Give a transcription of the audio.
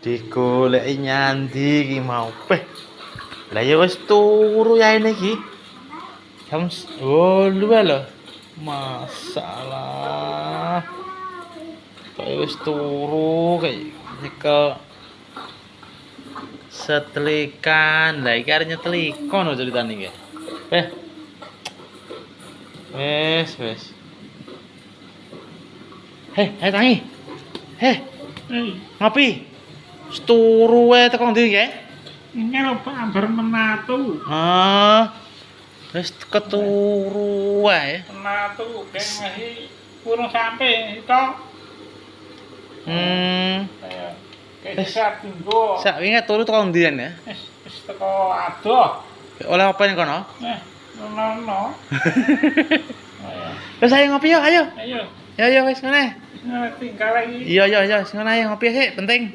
Digoleki nyandi iki mau. Lah ya wis turu ya ini iki. Jam 8 lho. Masalah. Kok wis turu kayak nyekel setelikan. Lah iki arep nyetelikon lho ceritane iki. Wes. Hei tangi. Hei, ngopi. Wis turu wae teko ndi nggih? Ini lho Pak ambar menatu. Wis keturu wae. Menatu ben masih kurang sampai itu. Kayak sak tinggo. Sak wingi turu teko ndi ya? Wis teko adoh. Oleh apa ning kono? Nono. Wis ayo ngopi yuk, ayo. Ayo. Ya wis ngene. Tinggal lagi. Iya, wis ngene ayo ngopi sik, penting.